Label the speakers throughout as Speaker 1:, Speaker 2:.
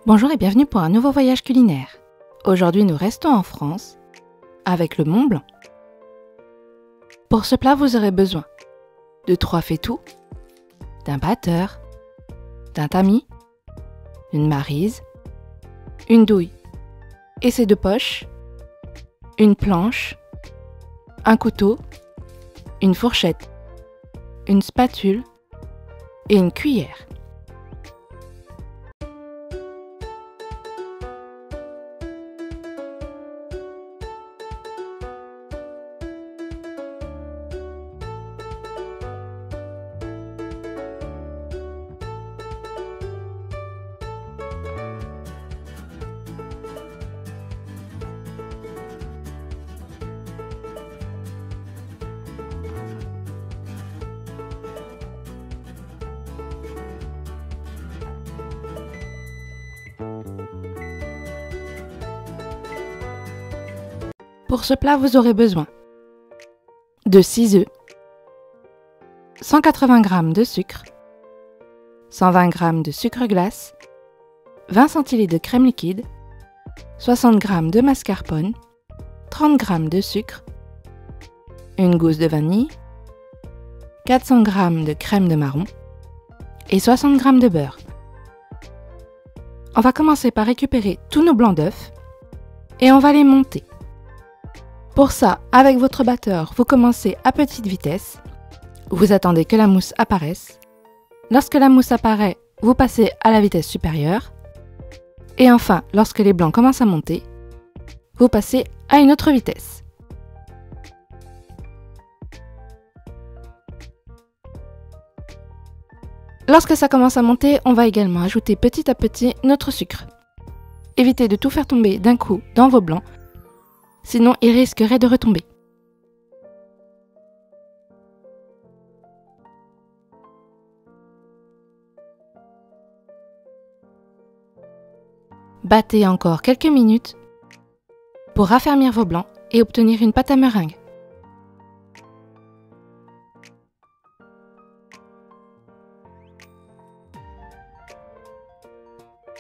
Speaker 1: Bonjour et bienvenue pour un nouveau voyage culinaire. Aujourd'hui, nous restons en France avec le Mont Blanc. Pour ce plat, vous aurez besoin de 3 fétus, d'un batteur, d'un tamis, une maryse, une douille et ses 2 poches, une planche, un couteau, une fourchette, une spatule et une cuillère. Pour ce plat, vous aurez besoin de 6 œufs, 180 g de sucre, 120 g de sucre glace, 20 centilitres de crème liquide, 60 g de mascarpone, 30 g de sucre, une gousse de vanille, 400 g de crème de marron et 60 g de beurre. On va commencer par récupérer tous nos blancs d'œufs et on va les monter. Pour ça, avec votre batteur, vous commencez à petite vitesse. Vous attendez que la mousse apparaisse. Lorsque la mousse apparaît, vous passez à la vitesse supérieure. Et enfin, lorsque les blancs commencent à monter, vous passez à une autre vitesse. Lorsque ça commence à monter, on va également ajouter petit à petit notre sucre. Évitez de tout faire tomber d'un coup dans vos blancs, sinon ils risqueraient de retomber. Battez encore quelques minutes pour raffermir vos blancs et obtenir une pâte à meringue.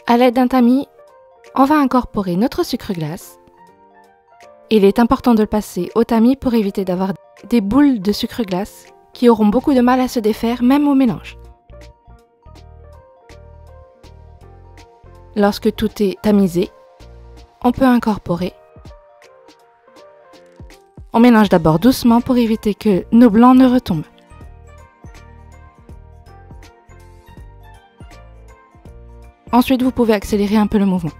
Speaker 1: À l'aide d'un tamis, on va incorporer notre sucre glace. Il est important de le passer au tamis pour éviter d'avoir des boules de sucre glace qui auront beaucoup de mal à se défaire même au mélange. Lorsque tout est tamisé, on peut incorporer. On mélange d'abord doucement pour éviter que nos blancs ne retombent. Ensuite, vous pouvez accélérer un peu le mouvement.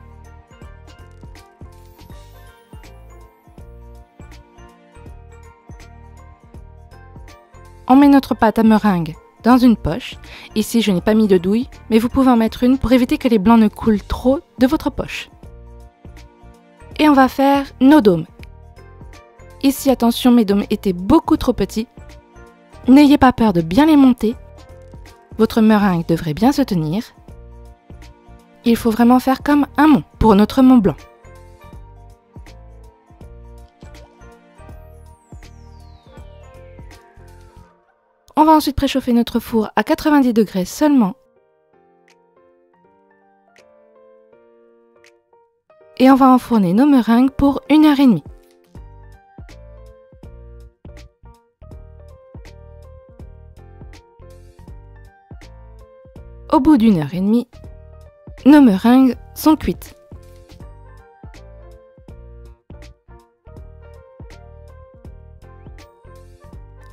Speaker 1: On met notre pâte à meringue dans une poche. Ici, je n'ai pas mis de douille, mais vous pouvez en mettre une pour éviter que les blancs ne coulent trop de votre poche. Et on va faire nos dômes. Ici, attention, mes dômes étaient beaucoup trop petits. N'ayez pas peur de bien les monter. Votre meringue devrait bien se tenir. Il faut vraiment faire comme un mont pour notre Mont Blanc. On va ensuite préchauffer notre four à 90 degrés seulement. Et on va enfourner nos meringues pour 1h30. Au bout d'1h30, nos meringues sont cuites.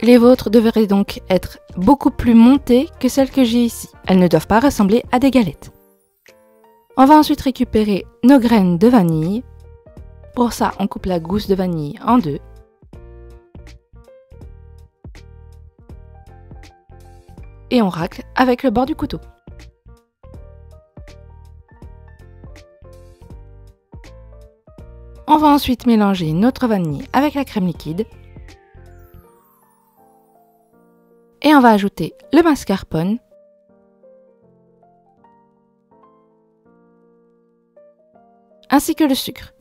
Speaker 1: Les vôtres devraient donc être beaucoup plus montées que celles que j'ai ici. Elles ne doivent pas ressembler à des galettes. On va ensuite récupérer nos graines de vanille. Pour ça, on coupe la gousse de vanille en 2. Et on racle avec le bord du couteau. On va ensuite mélanger notre vanille avec la crème liquide. Et on va ajouter le mascarpone. Ainsi que le sucre.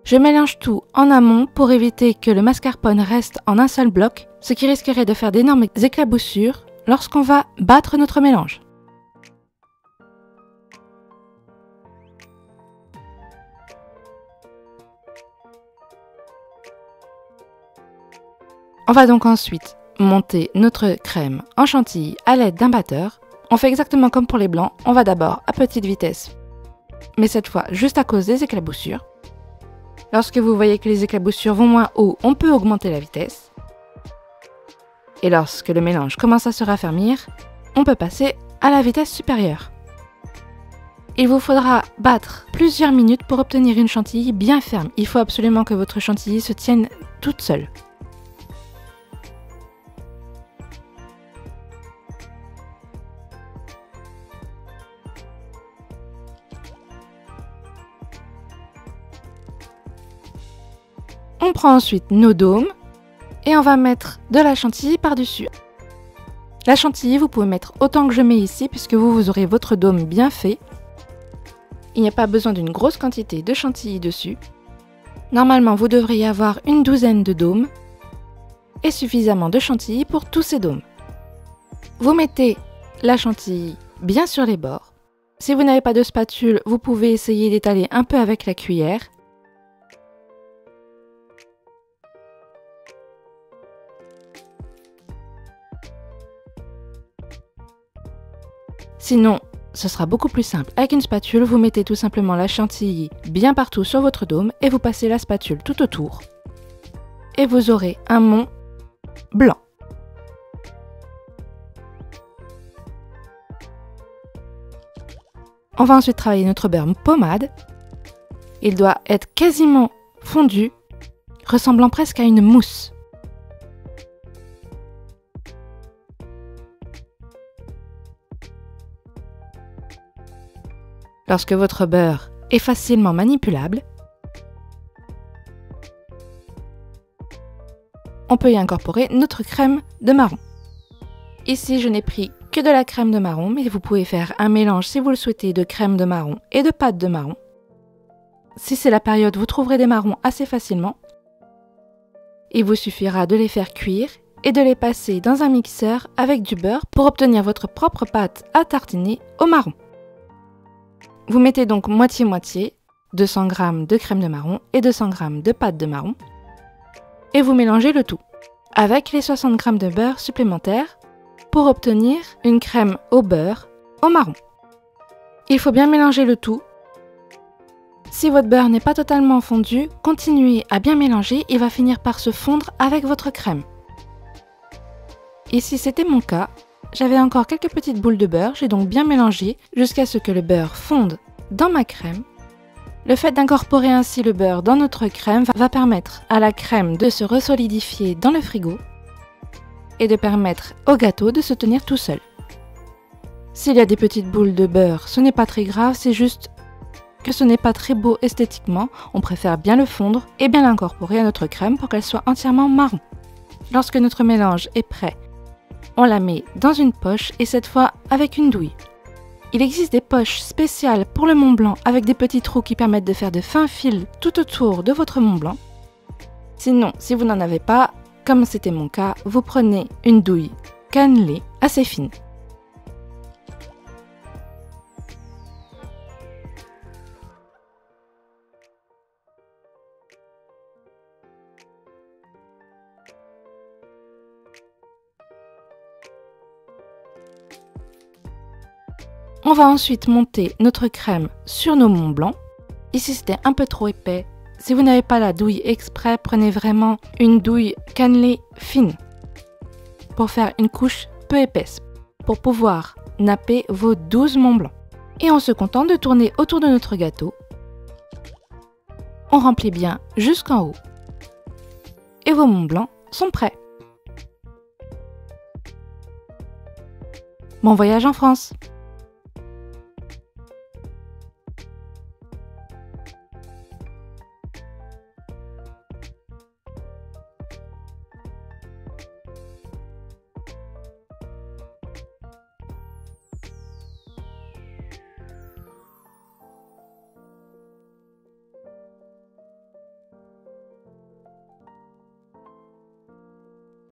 Speaker 1: Je mélange tout en amont pour éviter que le mascarpone reste en un seul bloc, ce qui risquerait de faire d'énormes éclaboussures lorsqu'on va battre notre mélange. On va donc ensuite monter notre crème en chantilly à l'aide d'un batteur. On fait exactement comme pour les blancs, on va d'abord à petite vitesse, mais cette fois juste à cause des éclaboussures. Lorsque vous voyez que les éclaboussures vont moins haut, on peut augmenter la vitesse. Et lorsque le mélange commence à se raffermir, on peut passer à la vitesse supérieure. Il vous faudra battre plusieurs minutes pour obtenir une chantilly bien ferme. Il faut absolument que votre chantilly se tienne toute seule. On prend ensuite nos dômes et on va mettre de la chantilly par-dessus. La chantilly, vous pouvez mettre autant que je mets ici puisque vous aurez votre dôme bien fait. Il n'y a pas besoin d'une grosse quantité de chantilly dessus. Normalement, vous devriez avoir une douzaine de dômes et suffisamment de chantilly pour tous ces dômes. Vous mettez la chantilly bien sur les bords. Si vous n'avez pas de spatule, vous pouvez essayer d'étaler un peu avec la cuillère. Sinon, ce sera beaucoup plus simple. Avec une spatule, vous mettez tout simplement la chantilly bien partout sur votre dôme et vous passez la spatule tout autour. Et vous aurez un mont blanc. On va ensuite travailler notre beurre pommade. Il doit être quasiment fondu, ressemblant presque à une mousse. Lorsque votre beurre est facilement manipulable, on peut y incorporer notre crème de marron. Ici, je n'ai pris que de la crème de marron, mais vous pouvez faire un mélange si vous le souhaitez de crème de marron et de pâte de marron. Si c'est la période, vous trouverez des marrons assez facilement. Il vous suffira de les faire cuire et de les passer dans un mixeur avec du beurre pour obtenir votre propre pâte à tartiner au marron. Vous mettez donc moitié-moitié, 200 g de crème de marron et 200 g de pâte de marron. Et vous mélangez le tout avec les 60 g de beurre supplémentaires pour obtenir une crème au beurre au marron. Il faut bien mélanger le tout. Si votre beurre n'est pas totalement fondu, continuez à bien mélanger, il va finir par se fondre avec votre crème. Ici, c'était mon cas. J'avais encore quelques petites boules de beurre, j'ai donc bien mélangé jusqu'à ce que le beurre fonde dans ma crème. Le fait d'incorporer ainsi le beurre dans notre crème va permettre à la crème de se resolidifier dans le frigo et de permettre au gâteau de se tenir tout seul. S'il y a des petites boules de beurre, ce n'est pas très grave, c'est juste que ce n'est pas très beau esthétiquement. On préfère bien le fondre et bien l'incorporer à notre crème pour qu'elle soit entièrement marron. Lorsque notre mélange est prêt, on la met dans une poche et cette fois avec une douille. Il existe des poches spéciales pour le Mont Blanc avec des petits trous qui permettent de faire de fins fils tout autour de votre Mont Blanc. Sinon, si vous n'en avez pas, comme c'était mon cas, vous prenez une douille cannelée assez fine. On va ensuite monter notre crème sur nos Mont Blanc. Ici, c'était un peu trop épais. Si vous n'avez pas la douille exprès, prenez vraiment une douille cannelée fine pour faire une couche peu épaisse, pour pouvoir napper vos 12 Mont Blanc. Et on se contente de tourner autour de notre gâteau. On remplit bien jusqu'en haut. Et vos Mont Blanc sont prêts. Bon voyage en France!